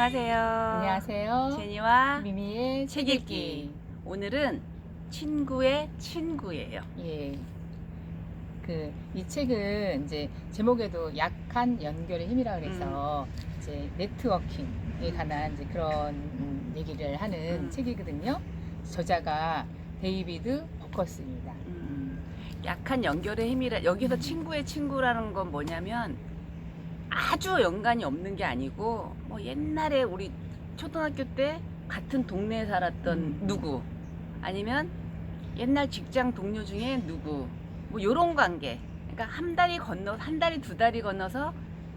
안녕하세요. 안녕하세요. 제니와 미미의 책 읽기. 오늘은 친구의 친구예요. 예. 이 책은 이제 제목에도 약한 연결의 힘이라 그래서 이제 네트워킹에 관한 이제 그런 얘기를 하는 책이거든요. 저자가 데이비드 버커스입니다. 약한 연결의 힘이라 여기서 친구의 친구라는 건 뭐냐면 아주 연관이 없는 게 아니고 뭐 옛날에 우리 초등학교 때 같은 동네에 살았던 누구 아니면 옛날 직장 동료 중에 누구 뭐 요런 관계. 그러니까 한 다리 두 다리 건너서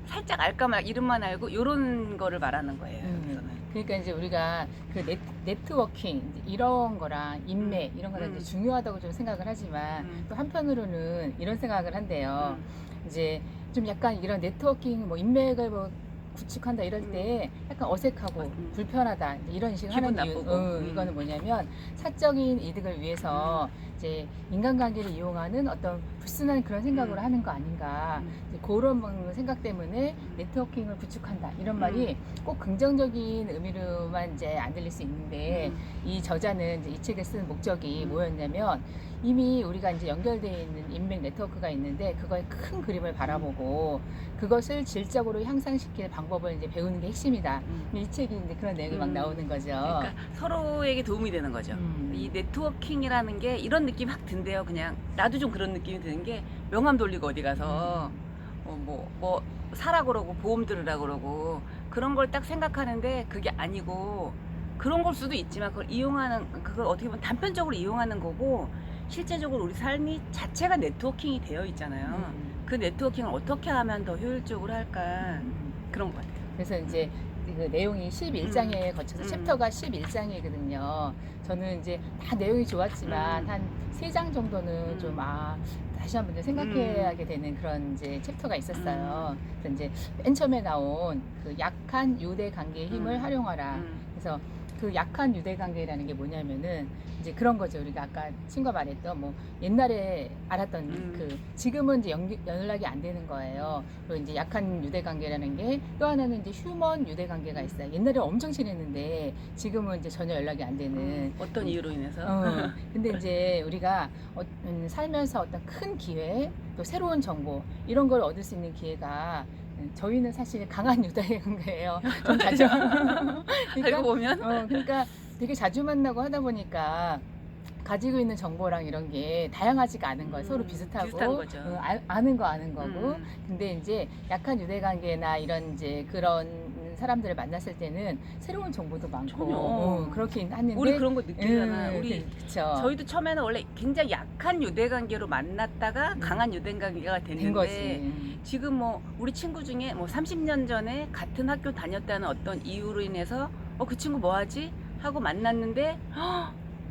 살짝 알까 말 이름만 알고 요런 거를 말하는 거예요. 여기서는. 그러니까 이제 우리가 그 네트워킹 이런 거랑 인맥 이런 거는 이제 중요하다고 좀 생각을 하지만 또 한편으로는 이런 생각을 한대요. 이제 좀 약간 이런 네트워킹 뭐 인맥을 뭐 구축한다 이럴 때 약간 어색하고 불편하다 이런 식으로 기분 하는 이유, 나쁘고. 이거는 뭐냐면 사적인 이득을 위해서 이제 인간관계를 이용하는 어떤 불순한 그런 생각으로 하는 거 아닌가. 이제 그런 생각 때문에 네트워킹을 구축한다 이런 말이 꼭 긍정적인 의미로만 이제 안 들릴 수 있는데 이 저자는 이제 이 책을 쓴 목적이 뭐였냐면 이미 우리가 이제 연결되어 있는 인맥 네트워크가 있는데 그거의 큰 그림을 바라보고 그것을 질적으로 향상시킬 방법을 이제 배우는 게 핵심이다. 이 책이 이제 그런 내용이 막 나오는 거죠. 그러니까 서로에게 도움이 되는 거죠. 이 네트워킹이라는 게 이런 느낌 확 든대요. 그냥 나도 좀 그런 느낌이 드는 게 명함 돌리고 어디 가서 뭐 사라 그러고 보험 들으라 그러고 그런 걸 딱 생각하는데 그게 아니고 그런 걸 수도 있지만 그걸 어떻게 보면 단편적으로 이용하는 거고 실제적으로 우리 삶이 자체가 네트워킹이 되어 있잖아요. 그 네트워킹을 어떻게 하면 더 효율적으로 할까 그런 것 같아요. 그래서 이제 그 내용이 11장에 거쳐서 챕터가 11장이거든요. 저는 이제 다 내용이 좋았지만 한 3장 정도는 좀 다시 한번 생각해야게 되는 그런 이제 챕터가 있었어요. 그래서 이제 맨 처음에 나온 그 약한 유대 관계의 힘을 활용하라. 그래서 그 약한 유대 관계라는 게 뭐냐면은 이제 그런 거죠. 우리가 아까 친구가 말했던 뭐 옛날에 알았던 그 지금은 이제 연락이 안 되는 거예요. 그리고 이제 약한 유대 관계라는 게 또 하나는 이제 휴먼 유대 관계가 있어요. 옛날에 엄청 친했는데 지금은 이제 전혀 연락이 안 되는 어떤 이유로 인해서? 근데 이제 우리가 살면서 어떤 큰 기회 또 새로운 정보 이런 걸 얻을 수 있는 기회가 저희는 사실 강한 유대 관계예요. 좀 자주 알고 보면 그러니까 되게 자주 만나고 하다 보니까 가지고 있는 정보랑 이런 게 다양하지가 않은 거예요. 서로 비슷한 거죠. 아는 거고. 근데 이제 약한 유대 관계나 이런 이제 그런 사람들을 만났을 때는 새로운 정보도 많고 그렇긴 하는데 우리 그런 거 느끼잖아요. 우리 그쵸. 저희도 처음에는 원래 굉장히 약한 유대 관계로 만났다가 강한 유대 관계가 된 됐는데 거지. 지금 뭐 우리 친구 중에 뭐 30년 전에 같은 학교 다녔다는 어떤 이유로 인해서 그 친구 뭐 하지? 하고 만났는데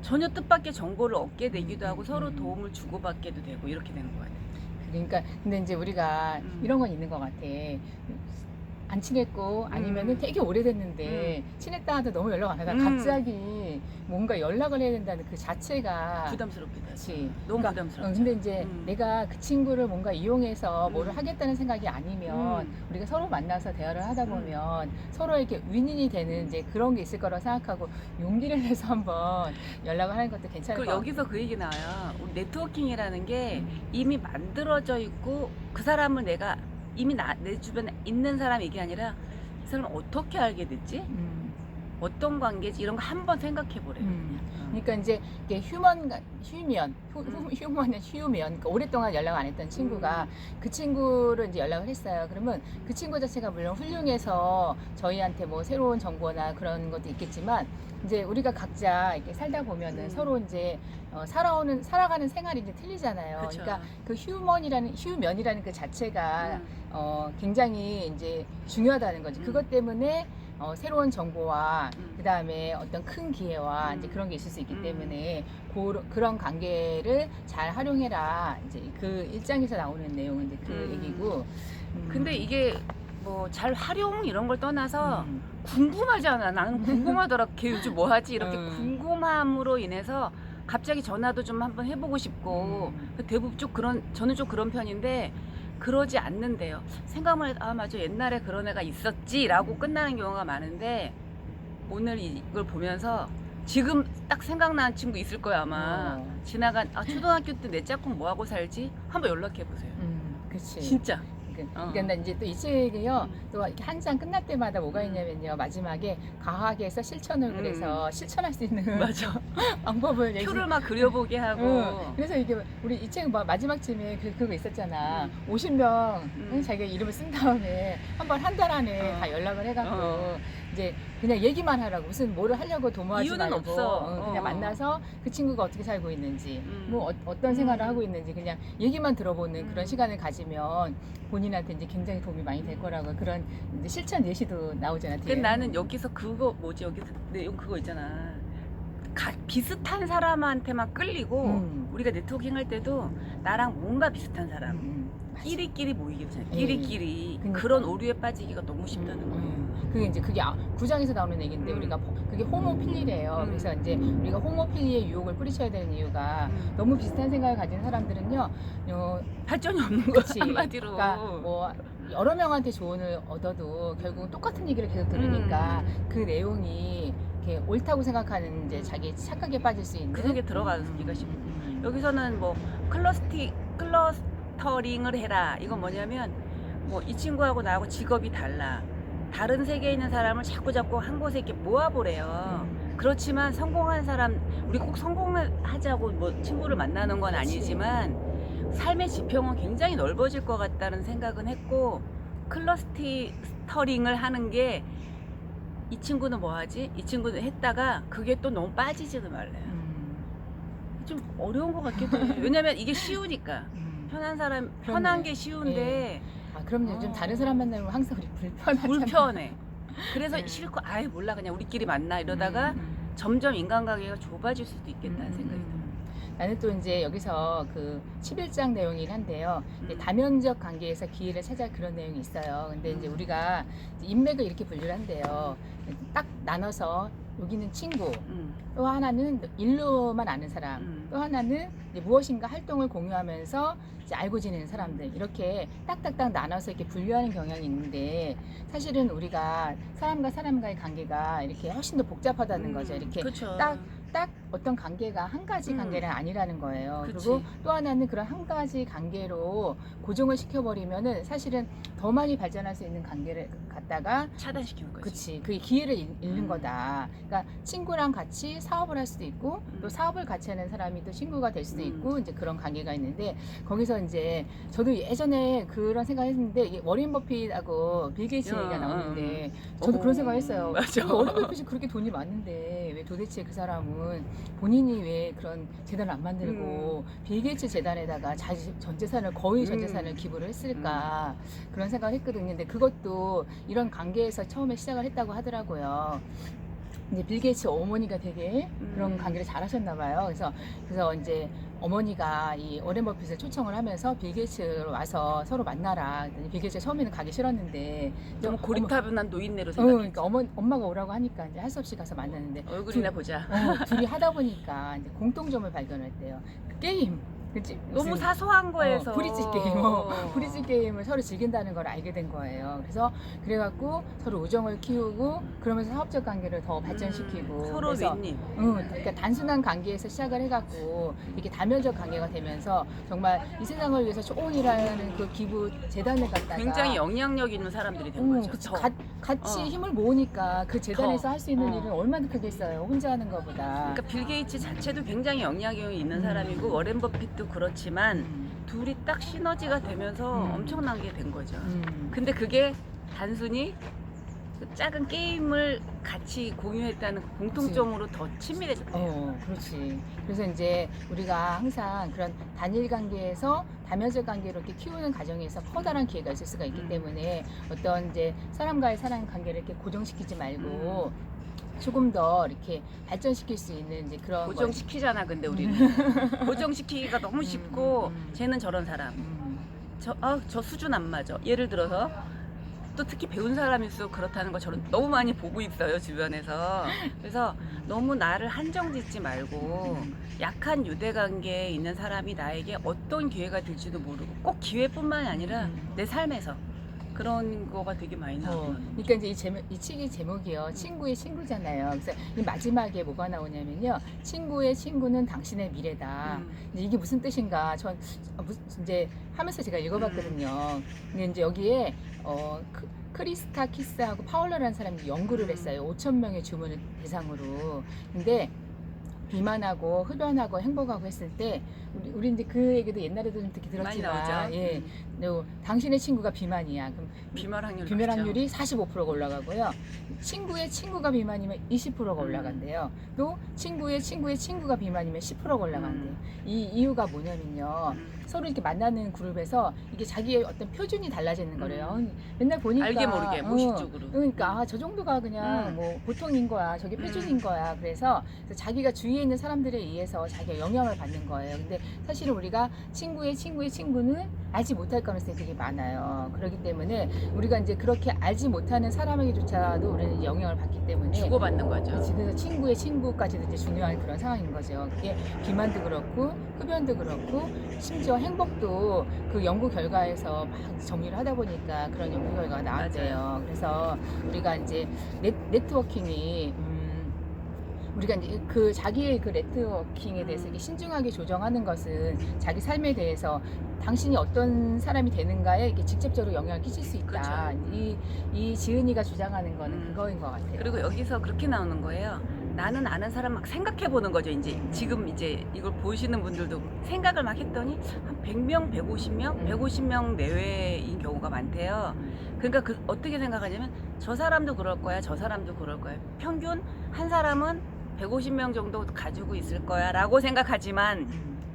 전혀 뜻밖의 정보를 얻게 되기도 하고 서로 도움을 주고받게도 되고 이렇게 되는 것 같아요. 그러니까 근데 이제 우리가 이런 건 있는 것 같아. 안 친했고 아니면은 되게 오래됐는데 친했다 하도 너무 연락 안 하다가 갑자기 뭔가 연락을 해야 된다는 그 자체가 부담스럽기도 하지. 그치. 너무 그러니까, 부담스럽죠. 근데 이제 내가 그 친구를 뭔가 이용해서 뭐를 하겠다는 생각이 아니면 우리가 서로 만나서 대화를 하다 보면 서로에게 윈윈이 되는 이제 그런 게 있을 거라고 생각하고 용기를 내서 한번 연락을 하는 것도 괜찮을 것 그리고 같아요. 여기서 그 얘기 나와요. 우리 네트워킹이라는 게 이미 만들어져 있고 그 사람을 내가 이미 내 주변에 있는 사람이 이게 아니라 이 사람을 어떻게 알게 됐지? 어떤 관계지? 이런 거 한번 생각해 보래요. 그러니까 이제 이게 휴면, 그러니까 오랫동안 연락 안 했던 친구가 그 친구를 이제 연락을 했어요. 그러면 그 친구 자체가 물론 훌륭해서 저희한테 뭐 새로운 정보나 그런 것도 있겠지만 이제 우리가 각자 이렇게 살다 보면은 서로 이제 살아가는 생활이 이제 틀리잖아요. 그쵸. 그러니까 그 휴면이라는 그 자체가 굉장히 이제 중요하다는 거지. 그것 때문에 새로운 정보와 그 다음에 어떤 큰 기회와 이제 그런 게 있을 수 있기 때문에 그런 관계를 잘 활용해라. 이제 그 일장에서 나오는 내용은 이제 그 얘기고. 근데 이게 뭐 잘 활용 이런 걸 떠나서 궁금하지 않아. 나는 궁금하더라. 걔 요즘 뭐 하지? 이렇게 궁금함으로 인해서 갑자기 전화도 좀 한번 해보고 싶고 대부분 저는 좀 그런 편인데 그러지 않는데요. 생각만 해도 아 맞아 옛날에 그런 애가 있었지라고 끝나는 경우가 많은데 오늘 이걸 보면서 지금 딱 생각나는 친구 있을 거야 아마. 지나간 아 초등학교 때 내 짝꿍 뭐 하고 살지? 한번 연락해 보세요. 그치. 진짜. 그러니까 이제 또 이 책이요. 또 이렇게 한 장 끝날 때마다 뭐가 있냐면요. 마지막에 과학에서 실천을 그래서 실천할 수 있는 맞아. 방법을 표를 막 그려보게 하고. 그래서 이게 우리 이 책 마지막쯤에 그거 있었잖아. 50명 자기가 이름을 쓴 다음에 한 달 안에 다 연락을 해갖고 이제 그냥 얘기만 하라고 무슨 뭐를 하려고 도모하지 이유는 말고 없어. 그냥 만나서 그 친구가 어떻게 살고 있는지 뭐 어떤 생활을 하고 있는지 그냥 얘기만 들어보는 그런 시간을 가지면 본인한테 이제 굉장히 도움이 많이 될 거라고 그런 이제 실천 예시도 나오잖아. 뒤에. 근데 나는 여기서 그거 뭐지 여기서 내용 그거 있잖아. 비슷한 사람한테만 끌리고 우리가 네트워킹 할 때도 나랑 뭔가 비슷한 사람 끼리끼리 모이게 되잖아. 끼리끼리 그러니까. 그런 오류에 빠지기가 너무 쉽다는 거예요. 그게 이제 그게 9장에서 나오는 얘기인데 우리가 그게 호모필리래요. 그래서 이제 우리가 호모필리의 유혹을 뿌리쳐야 되는 이유가 너무 비슷한 생각을 가진 사람들은요. 발전이 없는 거야 그치. 한마디로. 그러니까 뭐 여러 명한테 조언을 얻어도 결국 똑같은 얘기를 계속 들으니까 그 내용이 이렇게 옳다고 생각하는 이제 자기 착각에 빠질 수 있는 그 속에 들어가기가 쉽고 여기서는 뭐 클러스터링을 해라. 이건 뭐냐면 뭐 이 친구하고 나하고 직업이 달라. 다른 세계에 있는 사람을 자꾸 한 곳에 이렇게 모아보래요. 그렇지만 성공한 사람, 우리 꼭 성공을 하자고 뭐 친구를 만나는 건 아니지만 삶의 지평은 굉장히 넓어질 것 같다는 생각은 했고 클러스터링을 하는 게 이 친구는 뭐 하지? 이 친구는 했다가 그게 또 너무 빠지지도 말래요. 좀 어려운 것 같기도 해요. 왜냐면 이게 쉬우니까. 편한 게 쉬운데. 그럼요. 좀 다른 사람 만나면 항상 우리 불편하잖아요. 불편해. 그래서 싫고 아예 몰라 그냥 우리끼리 만나 이러다가 점점 인간관계가 좁아질 수도 있겠다는 생각이 들어요. 나는 또 이제 여기서 그 11장 내용이긴 한데요. 이제 다면적 관계에서 기회를 찾아 그런 내용이 있어요. 근데 이제 우리가 이제 인맥을 이렇게 분류를 한대요. 딱 나눠서 여기는 친구, 또 하나는 일로만 아는 사람, 또 하나는 이제 무엇인가 활동을 공유하면서 이제 알고 지내는 사람들 이렇게 딱딱딱 나눠서 이렇게 분류하는 경향이 있는데 사실은 우리가 사람과 사람과의 관계가 이렇게 훨씬 더 복잡하다는 거죠. 이렇게 그쵸. 딱 어떤 관계가 한 가지 관계는 아니라는 거예요. 그치. 그리고 또 하나는 그런 한 가지 관계로 고정을 시켜버리면은 사실은 더 많이 발전할 수 있는 관계를 갖다가 차단시키는 거지. 그치. 그게 기회를 잃는 거다. 그러니까 친구랑 같이 사업을 할 수도 있고 또 사업을 같이 하는 사람이 또 친구가 될 수도 있고 이제 그런 관계가 있는데 거기서 이제 저도 예전에 그런 생각을 했는데 이게 워렌 버핏하고 빌 게이츠 얘기가 나오는데 저도 그런 생각을 했어요. 맞아. 워렌 버핏이 그렇게 돈이 많은데 왜 도대체 그 사람은 본인이 왜 그런 재단을 안 만들고 빌 게이츠 재단에다가 자기 전 재산을 거의 전 재산을 기부를 했을까 그런 생각을 했거든요. 근데 그것도 이런 관계에서 처음에 시작을 했다고 하더라고요. 이제 빌 게이츠 어머니가 되게 그런 관계를 잘하셨나 봐요. 그래서 이제 어머니가 이 워렌 버핏을 초청을 하면서 빌 게이츠로 와서 서로 만나라. 빌 게이츠가 처음에는 가기 싫었는데 너무 고리타분한 노인네로 생각해. 그러니까 엄마가 오라고 하니까 이제 할 수 없이 가서 만났는데 얼굴이나 보자. 둘이 하다 보니까 이제 공통점을 발견했대요. 그 게임. 그치? 너무 사소한 거에서 브리지 게임, 브리지 게임을 서로 즐긴다는 걸 알게 된 거예요. 그래갖고 서로 우정을 키우고 그러면서 사업적 관계를 더 발전시키고 서로 윈윈. 그러니까 단순한 관계에서 시작을 해갖고 이렇게 다면적 관계가 되면서 정말 이 세상을 위해서 좋은 일하는 그 기부 재단을 갖다가 굉장히 영향력 있는 사람들이 된 거죠. 그치. 더. 같이 힘을 모으니까 그 재단에서 할 수 있는 일은 얼마나 크겠어요. 혼자 하는 것보다. 그러니까 빌 게이츠 자체도 굉장히 영향력이 있는 사람이고 워렌 버핏도 그렇지만 둘이 딱 시너지가 되면서 엄청난 게 된 거죠. 근데 그게 단순히 그 작은 게임을 같이 공유했다는 그 공통점으로 더 친밀해졌대요. 그렇지. 그래서 이제 우리가 항상 그런 단일 관계에서 다면적 관계로 이렇게 키우는 과정에서 커다란 기회가 있을 수가 있기 때문에 어떤 이제 사람과의 사람 관계를 이렇게 고정시키지 말고 조금 더 이렇게 발전시킬 수 있는 이제 그런 고정시키잖아. 근데 우리는 고정시키기가 너무 쉽고 쟤는 저런 사람. 저 수준 안 맞아. 예를 들어서 또 특히 배운 사람일수록 그렇다는 거 저는 너무 많이 보고 있어요, 주변에서. 그래서 너무 나를 한정짓지 말고 약한 유대관계에 있는 사람이 나에게 어떤 기회가 될지도 모르고 꼭 기회뿐만이 아니라 내 삶에서 그런 거가 되게 많이 나오거든요. 그러니까 이제 이 책의 제목이요. 친구의 친구잖아요. 그래서 이 마지막에 뭐가 나오냐면요. 친구의 친구는 당신의 미래다. 이제 이게 무슨 뜻인가? 전 이제 하면서 제가 읽어봤거든요. 근데 이제 여기에 크리스타 키스하고 파울러라는 사람이 연구를 했어요. 5,000명의 주문을 대상으로. 근데 비만하고 흡연하고 행복하고 했을 때 우리 이제 그 얘기도 옛날에도 좀 듣기 많이 들었지만 나오죠. 예, 당신의 친구가 비만이야. 그럼 비말 확률이 비만 높죠. 확률이 45%가 올라가고요. 친구의 친구가 비만이면 20%가 올라간대요. 또 친구의 친구의 친구가 비만이면 10%가 올라간대요. 이 이유가 뭐냐면요. 서로 이렇게 만나는 그룹에서 이게 자기의 어떤 표준이 달라지는 거래요. 맨날 보니까 알게 모르게 무의식적으로. 그러니까 저 정도가 그냥 뭐 보통인 거야. 저게 표준인 거야. 그래서 자기가 주위에 있는 사람들에 의해서 자기가 영향을 받는 거예요. 근데 사실은 우리가 친구의 친구의 친구는 알지 못할 가능성이 되게 많아요. 그렇기 때문에 우리가 이제 그렇게 알지 못하는 사람에게조차도 우리는 영향을 받기 때문에 주고받는 거죠. 그래서 친구의 친구까지도 이제 중요한 그런 상황인 거죠. 그게 비만도 그렇고 흡연도 그렇고 심지어 행복도 그 연구 결과에서 막 정리를 하다 보니까 그런 연구 결과가 나왔대요. 그래서 우리가 이제 네트워킹이 우리가 이제 그 자기의 그 네트워킹에 대해서 이렇게 신중하게 조정하는 것은 자기 삶에 대해서 당신이 어떤 사람이 되는가에 이렇게 직접적으로 영향을 끼칠 수 있다. 그렇죠. 이 지은이가 주장하는 거는 그거인 것 같아요. 그리고 여기서 그렇게 나오는 거예요. 나는 아는 사람 막 생각해 보는 거죠. 이제 지금 이제 이걸 보시는 분들도 생각을 막 했더니 한 100명, 150명, 150명 내외인 경우가 많대요. 그러니까 어떻게 생각하냐면 저 사람도 그럴 거야, 저 사람도 그럴 거야. 평균 한 사람은 150명 정도 가지고 있을 거야 라고 생각하지만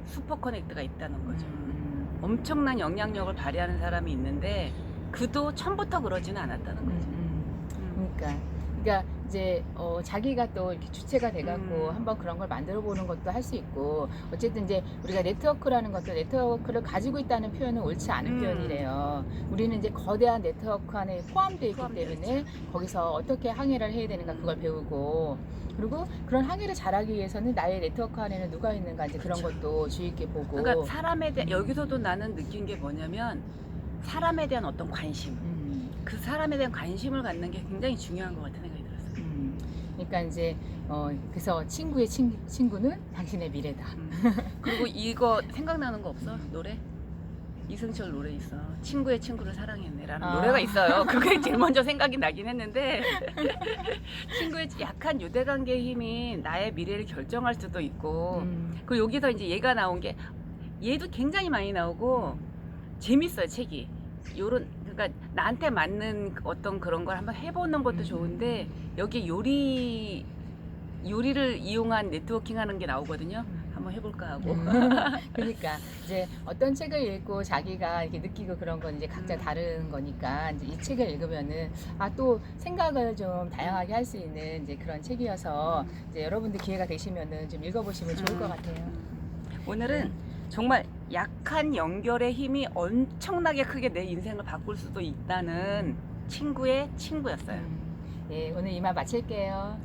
슈퍼 커넥트가 있다는 거죠. 엄청난 영향력을 발휘하는 사람이 있는데 그도 처음부터 그러지는 않았다는 거죠. 그러니까 이제 자기가 또 이렇게 주체가 돼갖고 한번 그런 걸 만들어 보는 것도 할 수 있고 어쨌든 이제 우리가 네트워크라는 것도 네트워크를 가지고 있다는 표현은 옳지 않은 표현이래요. 우리는 이제 거대한 네트워크 안에 포함되어 있기 때문에 거기서 어떻게 항해를 해야 되는가 그걸 배우고 그리고 그런 항해를 잘하기 위해서는 나의 네트워크 안에는 누가 있는가 이제 그런 것도 주의 있게 보고 그러니까 사람에 대한 여기서도 나는 느낀 게 뭐냐면 사람에 대한 어떤 관심 그 사람에 대한 관심을 갖는 게 굉장히 중요한 것 같은 생각이 들었어요. 그러니까 이제 그래서 친구의 친구는 당신의 미래다. 그리고 이거 생각나는 거 없어? 노래? 이승철 노래 있어. 친구의 친구를 사랑했네라는 노래가 있어요. 그게 제일 먼저 생각이 나긴 했는데 친구의 약한 유대관계의 힘이 나의 미래를 결정할 수도 있고 그리고 여기서 이제 얘가 나온 게 얘도 굉장히 많이 나오고 재밌어요 책이. 그러니까 나한테 맞는 어떤 그런 걸 한번 해보는 것도 좋은데 여기 요리를 이용한 네트워킹하는 게 나오거든요. 한번 해볼까 하고. 그러니까 이제 어떤 책을 읽고 자기가 이렇게 느끼고 그런 건 이제 각자 다른 거니까 이제 이 책을 읽으면은 또 생각을 좀 다양하게 할 수 있는 이제 그런 책이어서 이제 여러분들 기회가 되시면은 좀 읽어보시면 좋을 것 같아요. 오늘은 정말 약한 연결의 힘이 엄청나게 크게 내 인생을 바꿀 수도 있다는 친구의 친구였어요. 예, 오늘 이만 마칠게요.